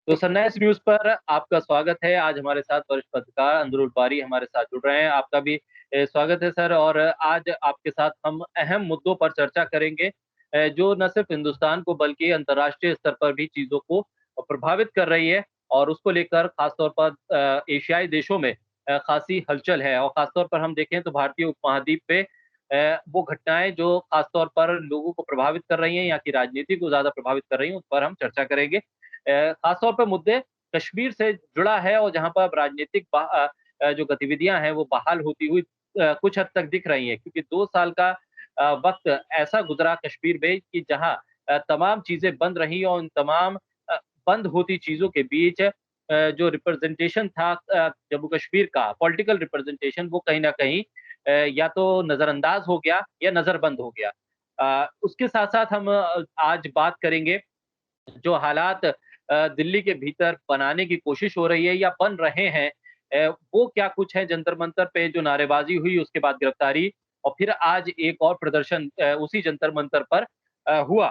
तो sunrise news पर आपका स्वागत है। आज हमारे साथ वरिष्ठ पत्रकार अंदरुल बारी हमारे साथ जुड़ रहे हैं। आपका भी स्वागत है सर और आज आपके साथ हम अहम मुद्दों पर चर्चा करेंगे जो न सिर्फ़ हिंदुस्तान को बल्कि अंतर्राष्ट्रीय स्तर पर भी चीज़ों को प्रभावित कर रही है और उसको लेकर ख़ास तौर पर एशियाई देशों में ख़ासी हलचल है और ख़ास तौर पर हम देखें तो भारतीय उपमहाद्वीप पे वो घटनाएँ जो ख़ास तौर पर लोगों को प्रभावित कर रही हैं, यहाँ की राजनीति को ज़्यादा प्रभावित कर रही हैं, उस पर हम चर्चा करेंगे। खास तौर पे मुद्दे कश्मीर से जुड़ा है और जहाँ पर अब राजनीतिक जो गतिविधियाँ हैं वो बहाल होती हुई कुछ हद तक दिख रही हैं क्योंकि 2 साल का वक़्त ऐसा गुज़रा कश्मीर में कि जहाँ तमाम चीज़ें बंद रहीं और उन तमाम बंद होती चीज़ों के बीच जो रिप्रेज़ेंटेशन था जम्मू कश्मीर का पॉलिटिकल रिप्रेज़ेंटेशन वो कहीं न कहीं या तो नज़रअंदाज हो गया या नज़रबंद हो गया। उसके साथ-साथ हम आज बात करेंगे जो हालात दिल्ली के भीतर बनाने की कोशिश हो रही है या बन रहे हैं वो क्या कुछ है जंतर-मंतर पे जो नारेबाज़ी हुई उसके बाद गिरफ्तारी और फिर आज एक और प्रदर्शन उसी जंतर-मंतर पर हुआ।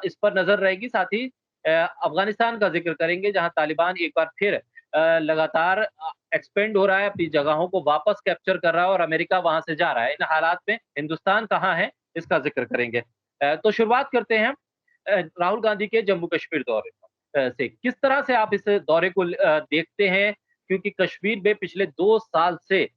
इस पर नज़र रहेगी साथ ही अफ़गानिस्तान का ज़िक्र करेंगे जहाँ तालिबान एक बार फिर लगातार एक्सपेंड हो रहा है, अपनी जगहों को वापस कैप्चर कर रहा है और अमेरिका वहाँ से जा रहा है। इन हालात में हिंदुस्तान कहाँ है, इसका ज़िक्र करेंगे। तो शुरुआत करते हैं राहुल गांधी के जम्मू कश्मीर दौरे से किस तरह से आप इस दौरे को देखते हैं? क्योंकि कश्मीर में पिछले 2 साल से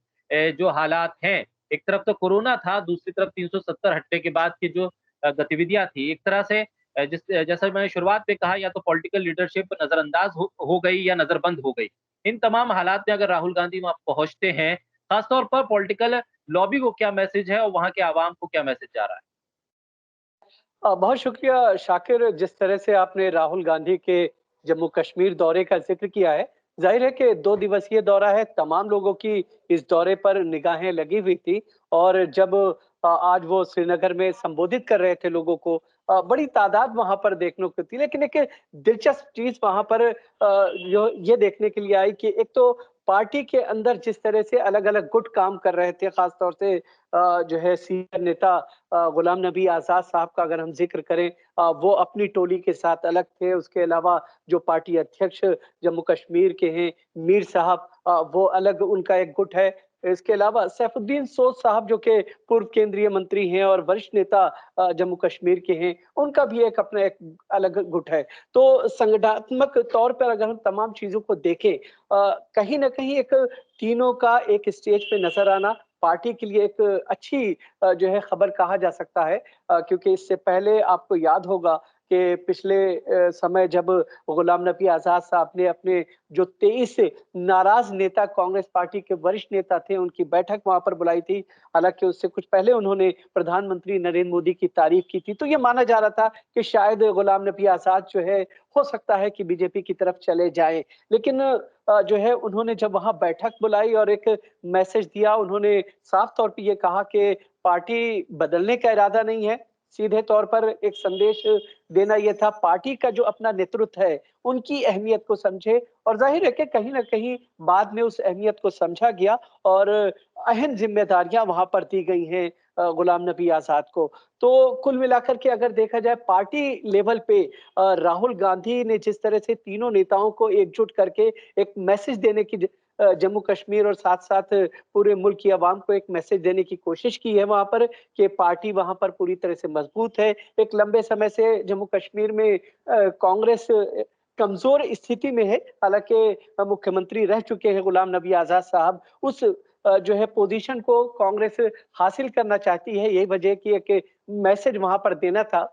जो हालात हैं, एक तरफ तो कोरोना था, दूसरी तरफ 370 हटने के बाद की जो गतिविधियाँ थी, एक तरह से जैसा मैंने शुरुआत में कहा या तो पॉलिटिकल लीडरशिप नज़रअंदाज हो गई या नज़रबंद हो गई। इन तमाम हालात में अगर राहुल गांधी वहाँ पहुँचते हैं, खास तौर पर पॉलिटिकल लॉबी को क्या मैसेज है और वहाँ के आवाम को क्या मैसेज जा रहा है? बहुत शुक्रिया शाकिर, जिस तरह से आपने राहुल गांधी के जम्मू कश्मीर दौरे का ज़िक्र किया है। ज़ाहिर है कि 2 दिवसीय दौरा है, तमाम लोगों की इस दौरे पर निगाहें लगी हुई थी और जब आज वो श्रीनगर में संबोधित कर रहे थे लोगों को, बड़ी तादाद वहाँ पर देखने को थी। लेकिन एक दिलचस्प चीज़ वहाँ पर जो ये देखने के लिए आई कि एक तो पार्टी के अंदर जिस तरह से अलग-अलग गुट काम कर रहे थे, ख़ास तौर से जो है सीनियर नेता गुलाम नबी आज़ाद साहब का अगर हम ज़िक्र करें, वो अपनी टोली के साथ अलग थे। उसके अलावा जो पार्टी अध्यक्ष जम्मू कश्मीर के हैं, मीर साहब, वो अलग उनका एक गुट है। इसके अलावा सैफुद्दीन सोज साहब जो कि पूर्व केंद्रीय मंत्री हैं और वरिष्ठ नेता जम्मू कश्मीर के हैं, उनका भी एक अपना एक अलग गुट है। तो संगठनात्मक तौर पर अगर हम तमाम चीज़ों को देखें, कहीं न कहीं एक तीनों का एक स्टेज पे नज़र आना पार्टी के लिए एक अच्छी जो है खबर कहा जा सकता है, क्योंकि इससे पहले आपको याद होगा कि पिछले समय जब गुलाम नबी आज़ाद साहब ने अपने जो 23 नाराज़ नेता कांग्रेस पार्टी के वरिष्ठ नेता थे, उनकी बैठक वहाँ पर बुलाई थी। हालाँकि उससे कुछ पहले उन्होंने प्रधानमंत्री नरेंद्र मोदी की तारीफ़ की थी, तो ये माना जा रहा था कि शायद गुलाम नबी आज़ाद जो है, हो सकता है कि बीजेपी की तरफ चले जाएँ। लेकिन जो है उन्होंने जब वहाँ बैठक बुलाई और एक मैसेज दिया, उन्होंने साफ तौर पे ये कहा कि पार्टी बदलने का इरादा नहीं है, सीधे तौर पर एक संदेश देना ये था पार्टी का जो अपना नेतृत्व है, उनकी अहमियत को समझे और ज़ाहिर है कि कहीं न कहीं बाद में उस अहमियत को समझा गया और अहम ज़िम्मेदारियाँ वहाँ पर दी गई हैं गुलाम नबी आज़ाद को। तो कुल मिलाकर के अगर देखा जाए पार्टी लेवल पे राहुल गांधी ने जिस तरह से तीनों नेताओं को एकजुट करके एक मैसेज देने की जम्मू कश्मीर और साथ-साथ पूरे मुल्क की आवाम को एक मैसेज देने की कोशिश की है वहाँ पर कि पार्टी वहाँ पर पूरी तरह से मजबूत है। एक लंबे समय से जम्मू कश्मीर में कांग्रेस कमज़ोर स्थिति में है। हालाँकि मुख्यमंत्री रह चुके हैं गुलाम नबी आज़ाद साहब। उस जो है पोज़ीशन को कांग्रेस हासिल करना चाहती है। यही वजह है कि एक मैसेज वहाँ पर देना था।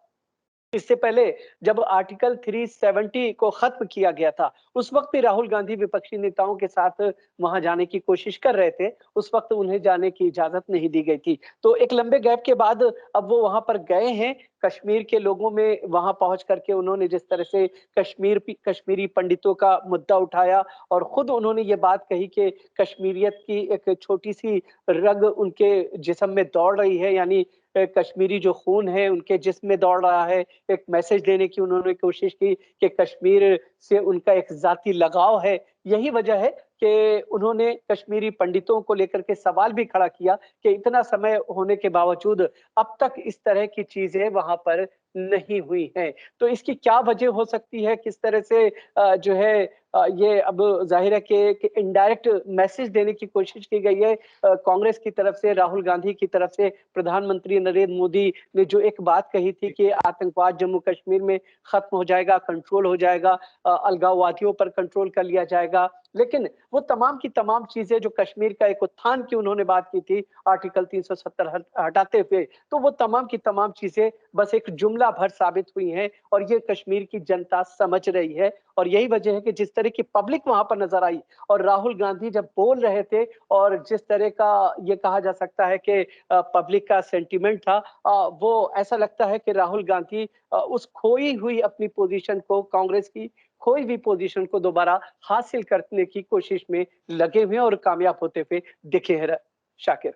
इससे पहले जब आर्टिकल 370 को खत्म किया गया था, उस वक़्त भी राहुल गांधी विपक्षी नेताओं के साथ वहाँ जाने की कोशिश कर रहे थे। उस वक़्त उन्हें जाने की इजाज़त नहीं दी गई थी। तो एक लंबे गैप के बाद अब वो वहाँ पर गए हैं। कश्मीर के लोगों में वहाँ पहुँच कर के उन्होंने जिस तरह से कश्मीरी पंडितों का मुद्दा उठाया और खुद उन्होंने ये बात कही कि कश्मीरियत की एक छोटी-सी रग उनके जिस्म में दौड़ रही है, यानी कश्मीरी जो खून है उनके जिस्म में दौड़ रहा है। एक मैसेज देने की उन्होंने कोशिश की कि कश्मीर से उनका एक ज़ाती लगाव है। यही वजह है कि उन्होंने कश्मीरी पंडितों को लेकर के सवाल भी खड़ा किया कि इतना समय होने के बावजूद अब तक इस तरह की चीज़ें वहाँ पर नहीं हुई हैं। तो इसकी क्या वजह हो सकती है? किस तरह से जो है ये अब ज़ाहिर है कि एक इनडायरेक्ट मैसेज देने की कोशिश की गई है कांग्रेस की तरफ से, राहुल गांधी की तरफ से। प्रधानमंत्री नरेंद्र मोदी ने जो एक बात कही थी कि आतंकवाद जम्मू कश्मीर में खत्म हो जाएगा, कंट्रोल हो जाएगा, अलगाववादियों पर कंट्रोल कर लिया जाएगा। लेकिन वो तमाम की तमाम चीज़ें जो कश्मीर का एक उत्थान की उन्होंने बात की थी, आर्टिकल 370 हटाते हुए, तो वो तमाम की तमाम चीज़ें बस एक जुमला भर साबित हुई हैं और ये कश्मीर की जनता समझ रही है। और यही वजह है कि जिस तरह की पब्लिक वहाँ पर नज़र आई और राहुल गांधी जब बोल रहे थे और जिस तरह का ये कहा जा सकता है कि पब्लिक का सेंटीमेंट था, वो ऐसा लगता है कि राहुल गांधी उस खोई हुई अपनी पोजीशन को, कांग्रेस की खोई हुई पोजीशन को दोबारा हासिल करने की कोशिश में लगे हुए हैं और कामयाब होते हुए दिखे हैं शाकिर।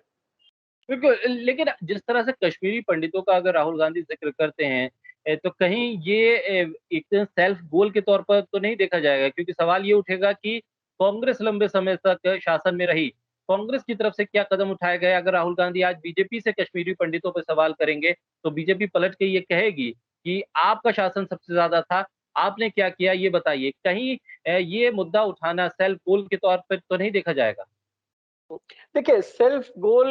बिल्कुल, लेकिन जिस तरह से कश्मीरी पंडितों का अगर राहुल गांधी ज़िक्र करते हैं तो कहीं ये एक सेल्फ गोल के तौर पर तो नहीं देखा जाएगा क्योंकि सवाल ये उठेगा कि कांग्रेस लंबे समय तक शासन में रही। कांग्रेस की तरफ से क्या कदम उठाए गए? अगर राहुल गांधी आज बीजेपी से कश्मीरी पंडितों पे सवाल करेंगे, तो बीजेपी पलट के ये कहेगी कि आपका शासन सबसे ज़्यादा था, आपने क्या किया ये बताइए। कहीं ये मुद्दा उठाना सेल्फ गोल के तौर पर तो नहीं देखा जाएगा? देखिए, सेल्फ गोल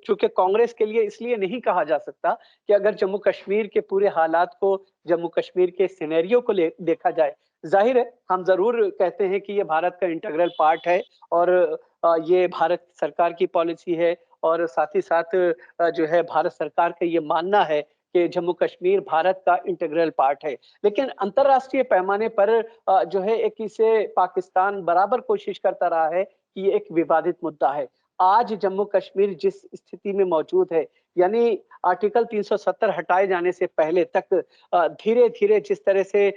चूँकि कांग्रेस के लिए इसलिए नहीं कहा जा सकता कि अगर जम्मू कश्मीर के पूरे हालात को, जम्मू कश्मीर के सिनेरियो को ले देखा जाए, ज़ाहिर है, हम ज़रूर कहते हैं कि ये भारत का इंटीग्रल पार्ट है और ये भारत सरकार की पॉलिसी है और साथ ही साथ जो है भारत सरकार का ये मानना है कि जम्मू कश्मीर भारत का इंटीग्रल पार्ट है। लेकिन अंतर्राष्ट्रीय पैमाने पर जो है एक इसे पाकिस्तान बराबर कोशिश करता रहा है कि ये एक विवादित मुद्दा है। आज जम्मू कश्मीर जिस स्थिति में मौजूद है, यानी आर्टिकल 370 हटाए जाने से पहले तक धीरे-धीरे जिस तरह से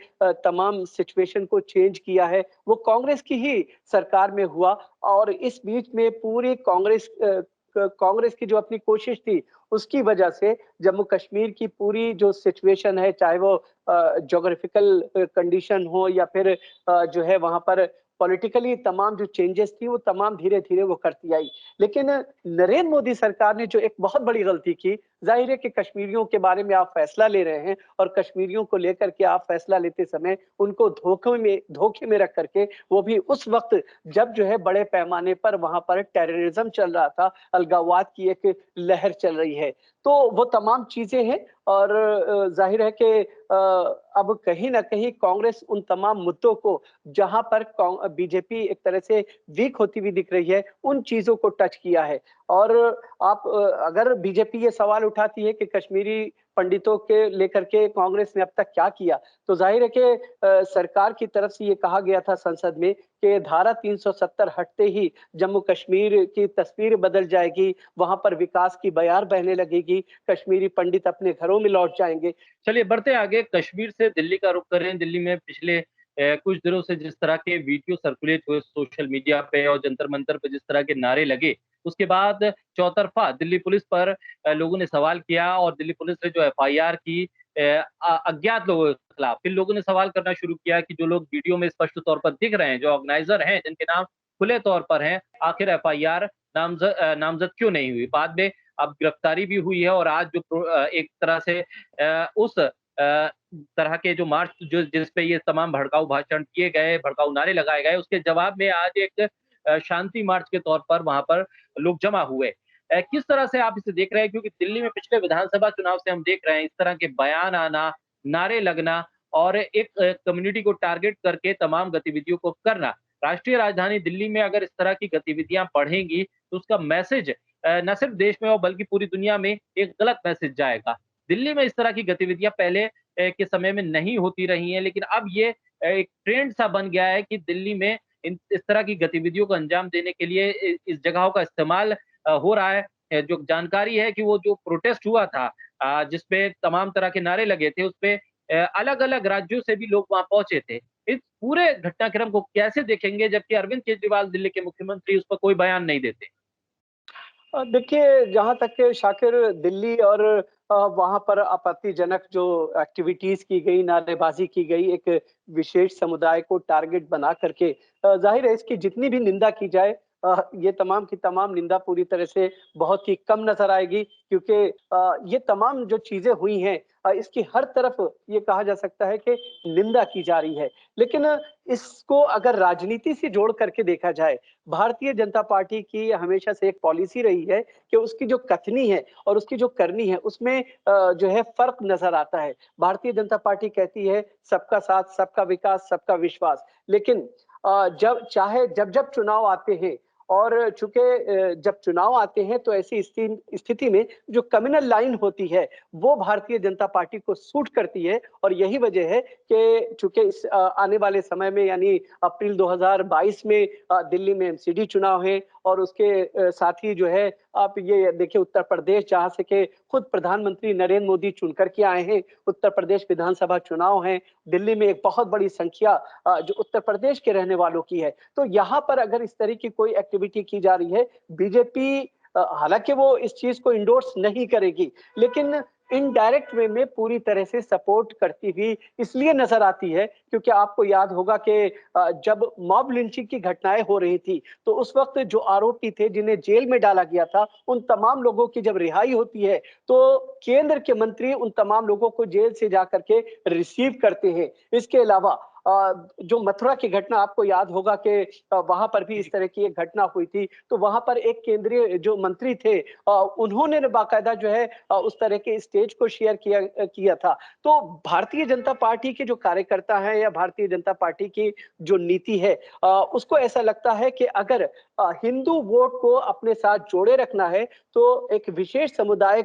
तमाम सिचुएशन को चेंज किया है, वो कांग्रेस की ही सरकार में हुआ और इस बीच में पूरी कांग्रेस की जो अपनी कोशिश थी, उसकी वजह से जम्मू कश्मीर की पूरी जो सिचुएशन है, चाहे वो ज्योग्राफिकल कंडीशन हो या फिर जो है वहाँ पर पॉलिटिकली तमाम जो चेंजेस थी वो तमाम धीरे-धीरे वो करती आई। लेकिन नरेंद्र मोदी सरकार ने जो एक बहुत बड़ी गलती की, ज़ाहिर है कि कश्मीरियों के बारे में आप फैसला ले रहे हैं और कश्मीरियों को लेकर के आप फैसला लेते समय उनको धोखे में रख करके वो भी उस वक़्त जब जो है बड़े पैमाने पर वहाँ पर टेररिज़्म चल रहा था, अलगाववाद की एक लहर चल रही है। तो वो तमाम चीज़ें हैं और ज़ाहिर है कि अब कहीं न कहीं कांग्रेस उन तमाम मुद्दों को जहाँ पर बीजेपी एक तरह से वीक होती हुई दिख रही है, उन चीज़ों को टच किया है। और आप अगर बीजेपी ये सवाल उठाती है कि कश्मीरी पंडितों के लेकर के कांग्रेस ने अब तक क्या किया? तो ज़ाहिर है कि सरकार की तरफ से ये कहा गया था संसद में कि धारा 370 हटते ही जम्मू कश्मीर की तस्वीर बदल जाएगी, वहाँ पर विकास की बयार बहने लगेगी, कश्मीरी पंडित अपने घरों में लौट जाएँगे। चलिए बढ़ते आगे कश्मीर से दिल्ली का रुख करें। दिल्ली में पिछले कुछ दिनों से जिस तरह के वीडियो सर्कुलेट हुए सोशल मीडिया पे और जंतर-मंतर पे जिस तरह के नारे लगे, उसके बाद चौतरफा दिल्ली पुलिस पर लोगों ने सवाल किया और दिल्ली पुलिस ने जो एफआईआर की अज्ञात लोगों के खिलाफ। फिर लोगों ने सवाल करना शुरू किया कि जो लोग वीडियो में स्पष्ट तौर पर दिख रहे हैं, जो ऑर्गेनाइज़र हैं, जिनके नाम खुले तौर पर हैं, आखिर एफआईआर नामज़द क्यों नहीं हुई? बाद में अब गिरफ्तारी भी हुई है और आज जो एक तरह से उस तरह के जो मार्च जो जिस पे ये तमाम भड़काऊ भाषण किए गए, भड़काऊ नारे लगाए गए, उसके जवाब में आज एक शांति मार्च के तौर पर वहाँ पर लोग जमा हुए। किस तरह से आप इसे देख रहे हैं? क्योंकि दिल्ली में पिछले विधानसभा चुनाव से हम देख रहे हैं इस तरह के बयान आना, नारे लगना और एक कम्युनिटी को टारगेट करके तमाम गतिविधियों को करना। राष्ट्रीय राजधानी दिल्ली में अगर इस तरह की गतिविधियाँ बढ़ेंगी, तो उसका मैसेज न सिर्फ देश में और बल्कि पूरी दुनिया में एक गलत मैसेज जाएगा। दिल्ली में इस तरह की गतिविधियाँ पहले के समय में नहीं होती रही हैं, लेकिन अब ये एक ट्रेंड सा बन गया है कि दिल्ली में इस तरह की गतिविधियों को अंजाम देने के लिए इस जगहों का इस्तेमाल हो रहा है। जो जानकारी है कि वो जो प्रोटेस्ट हुआ था जिसपे तमाम तरह के नारे लगे थे, उसपे अलग-अलग राज्यों से भी लोग वहाँ पहुँचे थे। इस पूरे घटनाक्रम को कैसे देखेंगे जबकि अरविंद केजरीवाल दिल्ली के मुख्यमंत्री उस पर कोई बयान नहीं देते? देखिए, जहाँ तक के शाकिर दिल्ली और वहाँ पर आपत्तिजनक जो एक्टिविटीज़ की गई, नारेबाज़ी की गई, एक विशेष समुदाय को टारगेट बना करके ज़ाहिर है इसकी जितनी भी निंदा की जाए, ये तमाम की तमाम निंदा पूरी तरह से बहुत ही कम नज़र आएगी क्योंकि ये तमाम जो चीज़ें हुई हैं इसकी हर तरफ ये कहा जा सकता है कि निंदा की जा रही है। लेकिन इसको अगर राजनीति से जोड़ करके देखा जाए, भारतीय जनता पार्टी की हमेशा से एक पॉलिसी रही है कि उसकी जो कथनी है और उसकी जो करनी है उसमें जो है फ़र्क नज़र आता है। भारतीय जनता पार्टी कहती है सबका साथ, सबका विकास, सबका विश्वास। लेकिन जब चुनाव आते हैं और चूँकि जब चुनाव आते हैं तो ऐसी स्थिति में जो कम्युनल लाइन होती है, वो भारतीय जनता पार्टी को सूट करती है और यही वजह है कि चूँकि आने वाले समय में यानी अप्रैल 2022 में दिल्ली में एमसीडी चुनाव है और उसके साथ ही जो है आप ये देखिए उत्तर प्रदेश जहाँ से के खुद प्रधानमंत्री नरेंद्र मोदी चुन कर के आए हैं, उत्तर प्रदेश विधानसभा चुनाव हैं, दिल्ली में एक बहुत बड़ी संख्या जो उत्तर प्रदेश के रहने वालों की है। तो यहाँ पर अगर इस तरह की कोई एक्टिविटी की जा रही है, बीजेपी हालाँकि वो इस चीज़ को एंडोर्स नहीं करेगी, लेकिन इनडायरेक्ट वे में पूरी तरह से सपोर्ट करती हुई इसलिए नज़र आती है क्योंकि आपको याद होगा कि जब मॉब लिंचिंग की घटनाएँ हो रही थी, तो उस वक़्त जो आरोपी थे जिन्हें जेल में डाला गया था, उन तमाम लोगों की जब रिहाई होती है, तो केंद्र के मंत्री उन तमाम लोगों को जेल से जा कर के रिसीव करते हैं। इसके अलावा जो मथुरा की घटना आपको याद होगा कि वहाँ पर भी इस तरह की एक घटना हुई थी, तो वहाँ पर एक केंद्रीय जो मंत्री थे उन्होंने न बाकायदा जो है उस तरह के स्टेज को शेयर किया था। तो भारतीय जनता पार्टी के जो कार्यकर्ता हैं या भारतीय जनता पार्टी की जो नीति है उसको ऐसा लगता है कि अगर हिंदू वोट को अपने साथ जोड़े रखना है, तो एक विशेष समुदाय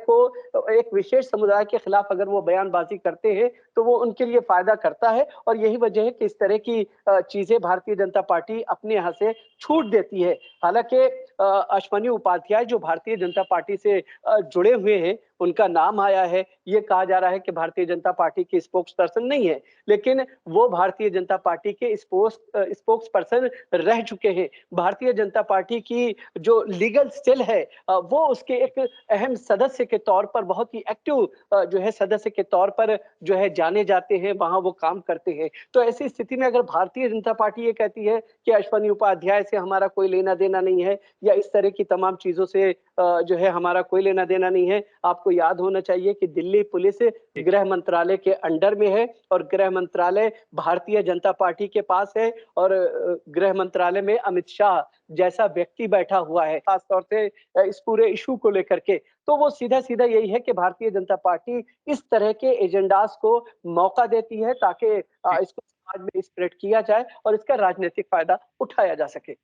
के खिलाफ अगर वो बयानबाज़ी करते हैं, तो वो उनके लिए फ़ायदा करता है और यही वजह है कि इस तरह की चीज़ें भारतीय जनता पार्टी अपने यहाँ से छूट देती है। हालाँकि अश्विनी उपाध्याय जो भारतीय जनता पार्टी से जुड़े हुए हैं, उनका नाम आया है, ये कहा जा रहा है कि भारतीय जनता पार्टी के स्पोक्स पर्सन नहीं है, लेकिन वो भारतीय जनता पार्टी के स्पोक्स पर्सन रह चुके हैं। भारतीय जनता पार्टी की जो लीगल सेल है वो उसके एक अहम सदस्य के तौर पर बहुत ही एक्टिव जो है सदस्य के तौर पर जो है जाने जाते हैं, वहाँ वो काम करते हैं। तो ऐसी स्थिति में अगर भारतीय जनता पार्टी ये कहती है कि अश्विनी उपाध्याय से हमारा कोई लेना-देना नहीं है या इस तरह की तमाम चीज़ों से जो है हमारा कोई लेना-देना नहीं है। आपको याद होना चाहिए कि दिल्ली पुलिस जी। गृह मंत्रालय के अंडर में है और गृह मंत्रालय भारतीय जनता पार्टी के पास है और गृह मंत्रालय में अमित शाह जैसा व्यक्ति बैठा हुआ है, खास तौर से इस पूरे इश्यू को लेकर के। तो वो सीधा-सीधा यही है कि भारतीय जनता पार्टी इस तरह के एजेंडास को मौका देती है ताकि इसको समाज में स्प्रेड किया जाए और इसका राजनीतिक फ़ायदा उठाया जा सके।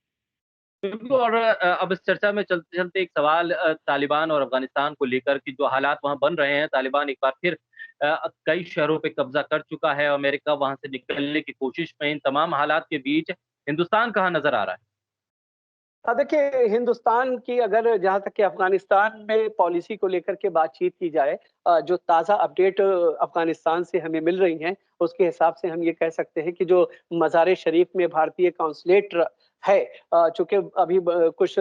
बिल्कुल और अब इस चर्चा में चलते-चलते एक सवाल तालिबान और अफ़गानिस्तान को लेकर कि जो हालात वहाँ बन रहे हैं, तालिबान एक बार फिर कई शहरों पे कब्ज़ा कर चुका है, अमेरिका वहाँ से निकलने की कोशिश में इन तमाम हालात के बीच हिंदुस्तान कहाँ नज़र आ रहा है? देखिए हिंदुस्तान की अगर जहाँ तक कि अफ़गानिस्तान में पॉलिसी को लेकर के बातचीत की जाए जो ताज़ा अपडेट अफ़गानिस्तान से हमें मिल रही हैं, उसके हिसाब से हम ये कह सकते हैं कि जो मज़ार-ए-शरीफ में भारतीय कॉन्सुलेट है चूँकि अभी कुछ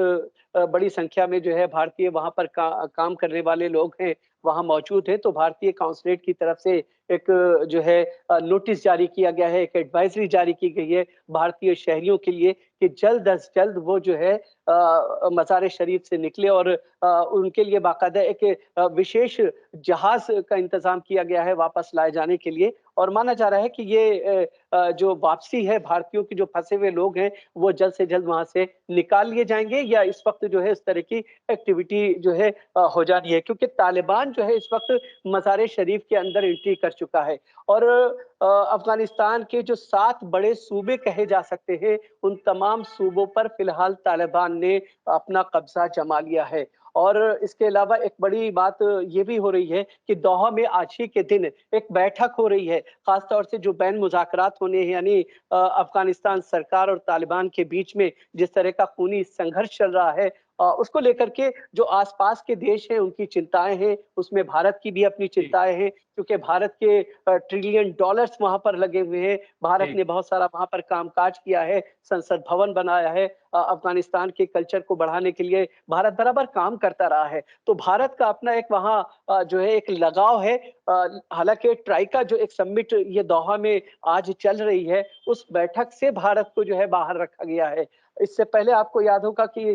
बड़ी संख्या में जो है भारतीय वहाँ पर काम करने वाले लोग हैं, वहाँ मौजूद हैं, तो भारतीय कॉन्सुलेट की तरफ से एक जो है नोटिस जारी किया गया है, एक एडवाइज़री जारी की गई है भारतीय शहरियों के लिए कि जल्द अज़ जल्द वो जो है मज़ार-ए-शरीफ से निकले और उनके लिए बाकायदा एक विशेष जहाज़ का इंतज़ाम किया गया है वापस लाए जाने के लिए और माना जा रहा है कि ये जो वापसी है भारतीयों के जो फँसे हुए लोग हैं, वो जल्द से जल्द वहाँ से निकाल लिए जाएँगे या इस वक़्त जो है इस तरह की एक्टिविटी जो है हो जा रही है क्योंकि तालिबान जो है इस वक़्त मज़ार-ए-शरीफ के अंदर एंट्री कर चुका है और अफ़गानिस्तान के जो 7 बड़े सूबे कहे जा सकते हैं, उन तमाम सूबों पर फ़िलहाल तालिबान ने अपना कब्ज़ा जमा लिया है। और इसके अलावा एक बड़ी बात ये भी हो रही है कि दोहा में आज ही के दिन एक बैठक हो रही है, ख़ास तौर से जो बैन मुज़ाकरात होने हैं यानी अफ़गानिस्तान सरकार और तालिबान के बीच में जिस तरह का खूनी संघर्ष चल रहा है उसको लेकर के जो आस-पास के देश हैं, उनकी चिंताएँ हैं, उसमें भारत की भी अपनी जी, चिंताएँ हैं, क्योंकि भारत के ट्रिलियन डॉलर्स वहाँ पर लगे हुए हैं। भारत जी। ने बहुत सारा वहाँ पर कामकाज किया है, संसद भवन बनाया है। अफ़गानिस्तान के कल्चर को बढ़ाने के लिए भारत बराबर काम करता रहा है। तो भारत का अपना एक वहाँ जो है एक लगाव है। हालाँकि ट्राइका जो एक समिट ये दोहा में आज चल रही है, उस बैठक से भारत को जो है बाहर रखा गया है। इससे पहले आपको याद होगा कि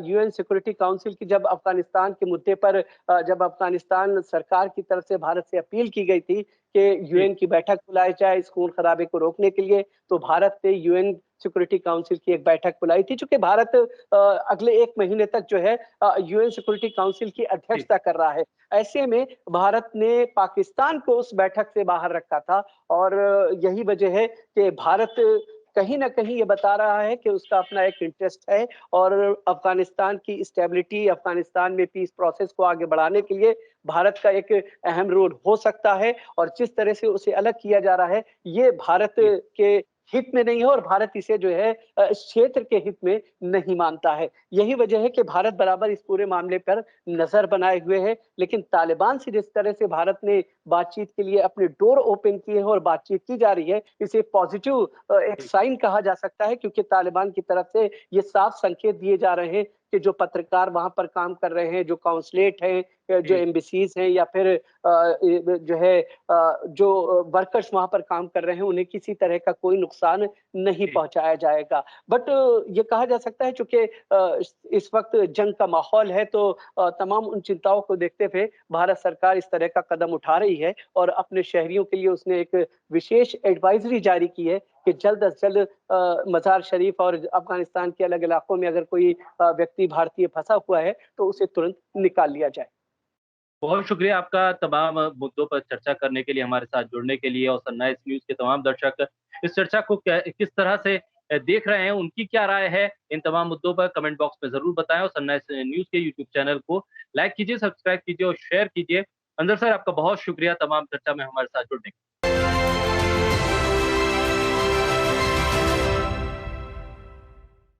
यूएन सिक्योरिटी काउंसिल की जब अफ़गानिस्तान के मुद्दे पर जब अफ़गानिस्तान सरकार की तरफ से भारत से अपील की गई थी कि जी, यूएन की बैठक बुलाई जाए इस खून-खराबे को रोकने के लिए, तो भारत ने यूएन सिक्योरिटी काउंसिल की एक बैठक बुलाई थी। चूँकि भारत अगले 1 महीने तक जो है यूएन सिक्योरिटी काउंसिल की जी, अध्यक्षता कर रहा है। ऐसे में भारत ने पाकिस्तान को उस बैठक से बाहर रखा था और यही वजह है कि भारत कहीं न कहीं ये बता रहा है कि उसका अपना एक इंटरेस्ट है और अफ़गानिस्तान की स्टेबिलिटी, अफ़गानिस्तान में पीस प्रोसेस को आगे बढ़ाने के लिए भारत का एक अहम रोल हो सकता है और जिस तरह से उसे अलग किया जा रहा है, ये भारत जी। के हित में नहीं है और भारत इसे जो है इस क्षेत्र के हित में नहीं मानता है। यही वजह है कि भारत बराबर इस पूरे मामले पर नज़र बनाए हुए है, लेकिन तालिबान से जिस तरह से भारत ने बातचीत के लिए अपने डोर ओपन किए हैं और बातचीत की जा रही है, इसे पॉज़िटिव एक जी, साइन कहा जा सकता है क्योंकि तालिबान की तरफ से ये साफ संकेत दिए जा रहे हैं कि जो पत्रकार वहाँ पर काम कर रहे हैं, जो कॉन्सुलेट हैं जो जी, एम्बेसीज़ हैं या फिर जो है जो वर्कर्स वहाँ पर काम कर रहे हैं, उन्हें किसी तरह का कोई नुकसान नहीं जी। पहुँचाया जाएगा। बट ये कहा जा सकता है चूँकि इस वक़्त जंग का माहौल है तो तमाम उन चिंताओं को देखते हुए भारत सरकार इस तरह का कदम उठा रही है और अपने शहरियों के लिए उसने एक विशेष एडवाइज़री जारी की है कि जल्द से जल्द मज़ार शरीफ और अफ़गानिस्तान के अलग इलाकों में अगर कोई व्यक्ति भारतीय फँसा हुआ है, तो उसे तुरंत निकाल लिया जाए। बहुत शुक्रिया आपका तमाम मुद्दों पर चर्चा करने के लिए, हमारे साथ जुड़ने के लिए और सनराइज़ न्यूज़ के तमाम दर्शक इस चर्चा को किस तरह से देख रहे हैं, उनकी क्या राय है, इन तमाम मुद्दों पर कमेंट बॉक्स में ज़रूर बताएँ और सनराइज़ न्यूज़ के यूट्यूब चैनल को लाइक कीजिए, सब्सक्राइब कीजिए और शेयर कीजिए। अंदर सर आपका बहुत शुक्रिया तमाम चर्चा में हमारे साथ जुड़ने के लिए।